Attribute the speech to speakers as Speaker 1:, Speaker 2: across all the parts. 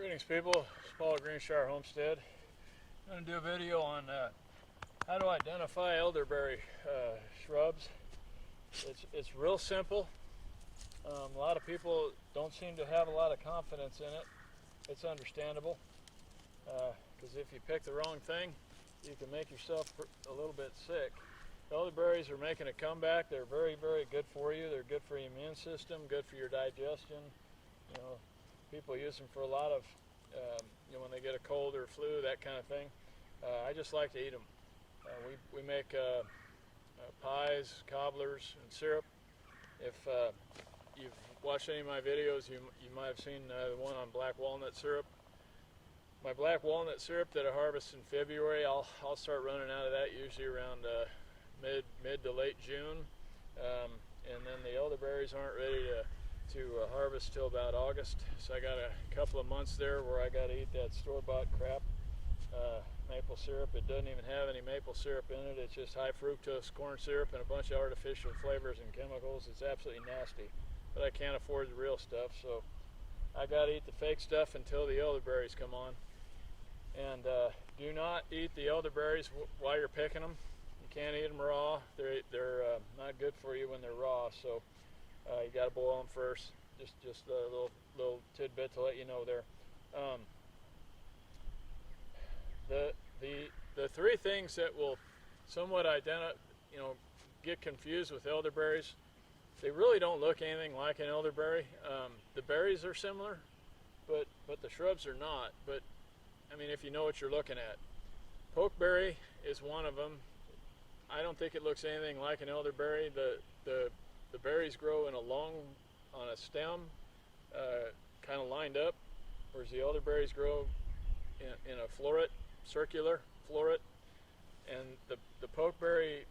Speaker 1: Greetings people, it's Paul at Greenshire Homestead. I'm going to do a video on how to identify elderberry shrubs. It's real simple. A lot of people don't seem to have a lot of confidence in it. It's understandable because if you pick the wrong thing, you can make yourself a little bit sick. Elderberries are making a comeback. They're very, very good for you. They're good for your immune system, good for your digestion. You know, people use them for a lot of, when they get a cold or flu, that kind of thing. I just like to eat them. We make pies, cobblers, and syrup. If you've watched any of my videos, you might have seen the one on black walnut syrup. My black walnut syrup that I harvest in February, I'll start running out of that usually around mid to late June, and then the elderberries aren't ready to harvest till about August. So I got a couple of months there where I got to eat that store-bought crap maple syrup. It doesn't even have any maple syrup in it. It's just high fructose corn syrup and a bunch of artificial flavors and chemicals. It's absolutely nasty, but I can't afford the real stuff, so I got to eat the fake stuff until the elderberries come on. And do not eat the elderberries while you're picking them. You can't eat them raw. They're not good for you when they're raw, so you got to boil them first. Just a little tidbit to let you know there. The three things that will somewhat get confused with elderberries, they really don't look anything like an elderberry. The berries are similar, but the shrubs are not. But I mean, if you know what you're looking at. Pokeberry is one of them. I don't think it looks anything like an elderberry. The berries grow on a stem, kind of lined up, whereas the elderberries grow in a floret, circular floret. And the pokeberry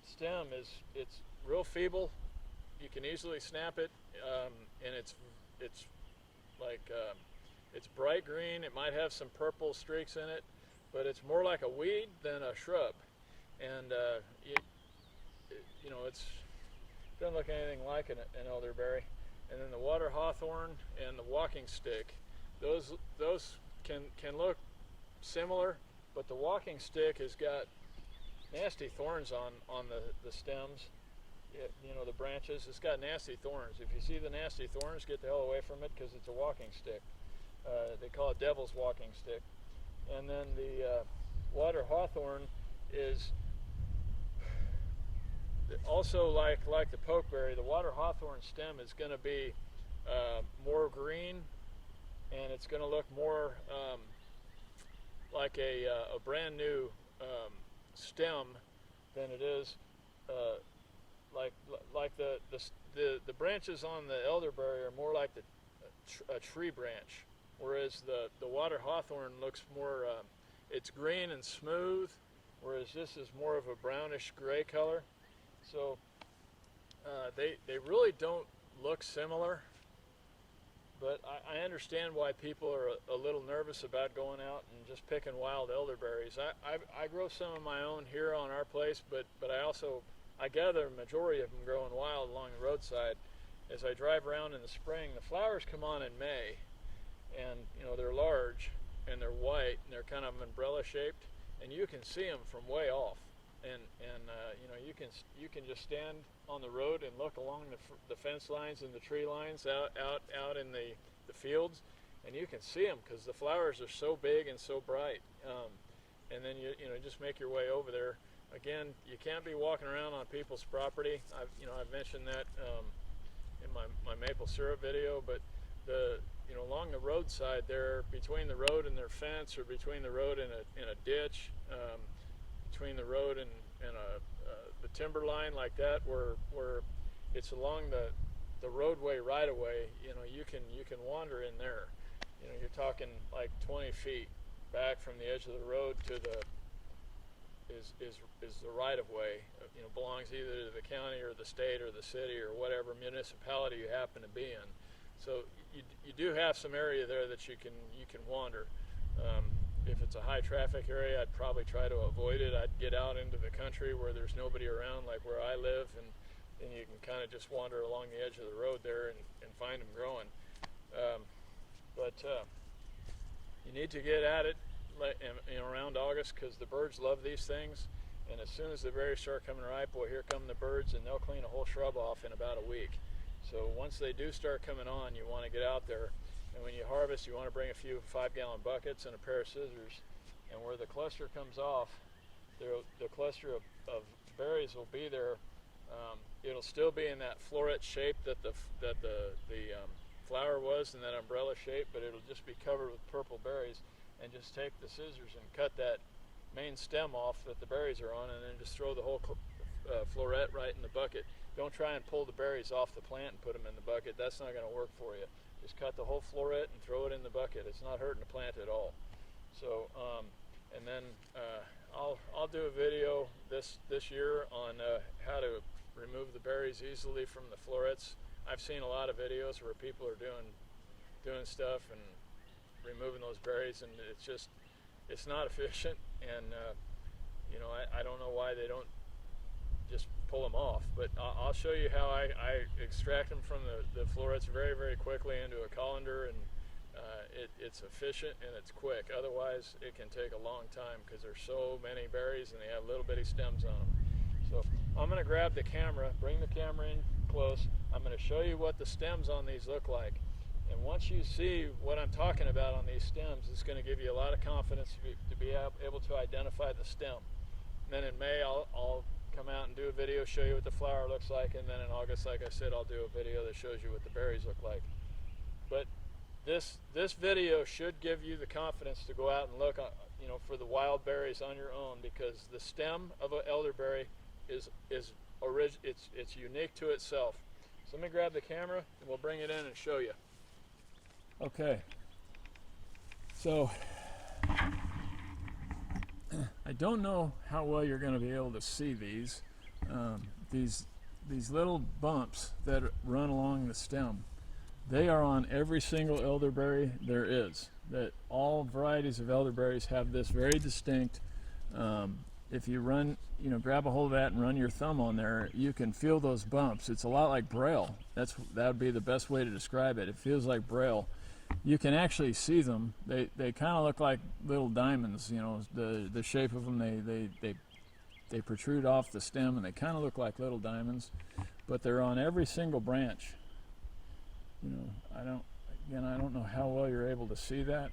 Speaker 1: stem it's real feeble. You can easily snap it, and it's bright green. It might have some purple streaks in it, but it's more like a weed than a shrub. And it doesn't look anything like an elderberry. And then the water hawthorn and the walking stick, those can look similar, but the walking stick has got nasty thorns on the stems. The branches, it's got nasty thorns. If you see the nasty thorns, get the hell away from it, because it's a walking stick. They call it devil's walking stick. And then the water hawthorn is also like the pokeberry. The water hawthorn stem is going to be more green, and it's going to look more like a brand new stem than it is like the branches on the elderberry are more like a tree branch, whereas the water hawthorn looks more it's green and smooth, whereas this is more of a brownish gray color. So they really don't look similar, but I understand why people are a little nervous about going out and just picking wild elderberries. I grow some of my own here on our place, but I gather a majority of them growing wild along the roadside. As I drive around in the spring, the flowers come on in May, and they're large and they're white and they're kind of umbrella shaped, and you can see them from way off. And you can just stand on the road and look along the fence lines and the tree lines out in the fields, and you can see them because the flowers are so big and so bright. And then you just make your way over there. Again, you can't be walking around on people's property. I've mentioned that in my maple syrup video, but along the roadside there, between the road and their fence, or between the road and a ditch, between the road and the timber line like that, where it's along the roadway right away, you can wander in there. You're talking like 20 feet back from the edge of the road to is the right of way. Belongs either to the county or the state or the city or whatever municipality you happen to be in. So you do have some area there that you can wander. If it's a high traffic area, I'd probably try to avoid it. I'd get out into the country where there's nobody around, like where I live, and then you can kind of just wander along the edge of the road there and find them growing. You need to get at it in around August, because the birds love these things, and as soon as the berries start coming ripe, well, here come the birds, and they'll clean a whole shrub off in about a week. So once they do start coming on, you want to get out there, and when you harvest, you want to bring a few 5-gallon buckets and a pair of scissors, and where the cluster comes off, the cluster of berries will be there. It'll still be in that floret shape that the flower was, in that umbrella shape, but it'll just be covered with purple berries. And just take the scissors and cut that main stem off that the berries are on, and then just throw the whole floret right in the bucket. Don't try and pull the berries off the plant and put them in the bucket. That's not going to work for you. Just cut the whole floret and throw it in the bucket. It's not hurting the plant at all. So, and then I'll do a video this year on how to remove the berries easily from the florets. I've seen a lot of videos where people are doing stuff and removing those berries, and it's not efficient, and you know, I don't know why they don't just pull them off, but I'll show you how I extract them from the florets very, very quickly into a colander, and it's efficient and it's quick. Otherwise it can take a long time because there's so many berries and they have little bitty stems on them. So I'm going to grab the camera, bring the camera in close. I'm going to show you what the stems on these look like. And once you see what I'm talking about on these stems, it's going to give you a lot of confidence to be able to identify the stem. And then in May, I'll come out and do a video, show you what the flower looks like, and then in August, like I said, I'll do a video that shows you what the berries look like. But this video should give you the confidence to go out and look, you know, for the wild berries on your own, because the stem of an elderberry is unique to itself. So let me grab the camera and we'll bring it in and show you. Okay, so I don't know how well you're going to be able to see these little bumps that run along the stem. They are on every single elderberry there is. That all varieties of elderberries have this very distinct. If you run, you know, grab a hold of that and run your thumb on there, you can feel those bumps. It's a lot like braille. That would be the best way to describe it. It feels like braille. You can actually see them. They kind of look like little diamonds. You know, the shape of them. They protrude off the stem and they kind of look like little diamonds. But they're on every single branch. You know, I don't know how well you're able to see that.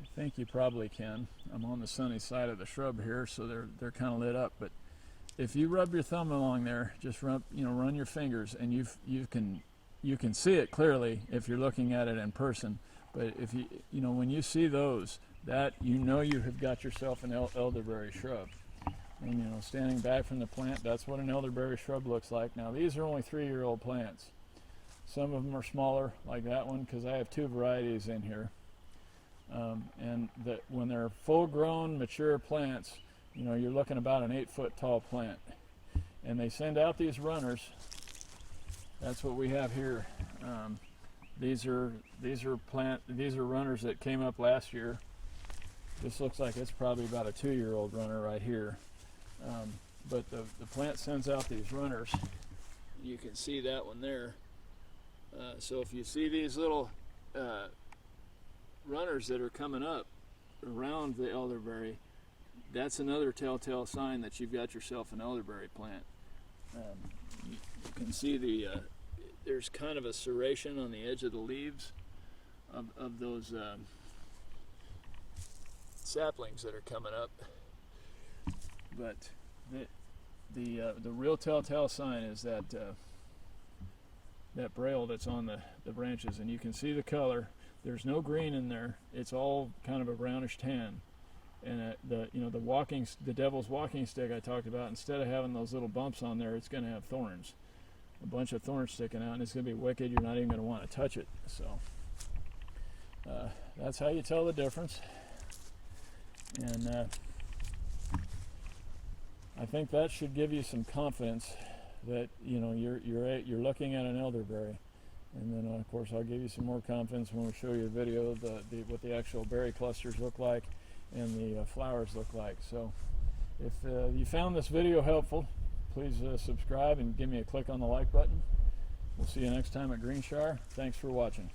Speaker 1: I think you probably can. I'm on the sunny side of the shrub here, so they're kind of lit up. But if you rub your thumb along there, just run your fingers, and you can see it clearly if you're looking at it in person. But if you know when you see those, that you know you have got yourself an elderberry shrub. And you know, standing back from the plant, that's what an elderberry shrub looks like. Now these are only 3-year-old plants. Some of them are smaller, like that one, because I have 2 varieties in here. And when they're full-grown, mature plants, you know, you're looking about an 8-foot tall plant. And they send out these runners. That's what we have here. These are runners that came up last year. This looks like it's probably about a 2-year-old runner right here. But the plant sends out these runners. You can see that one there. So if you see these little runners that are coming up around the elderberry, that's another telltale sign that you've got yourself an elderberry plant. You can see there's kind of a serration on the edge of the leaves of those saplings that are coming up. But the real telltale sign is that that braille that's on the branches, and you can see the color. There's no green in there. It's all kind of a brownish tan. And the devil's walking stick I talked about, instead of having those little bumps on there, it's going to have thorns, a bunch of thorns sticking out, and it's going to be wicked. You're not even going to want to touch it. So that's how you tell the difference. And I think that should give you some confidence that you know you're looking at an elderberry. And then of course I'll give you some more confidence when we show you a video of what the actual berry clusters look like and the flowers look like. So if you found this video helpful, please subscribe and give me a click on the like button. We'll see you next time at Greenshire. Thanks for watching.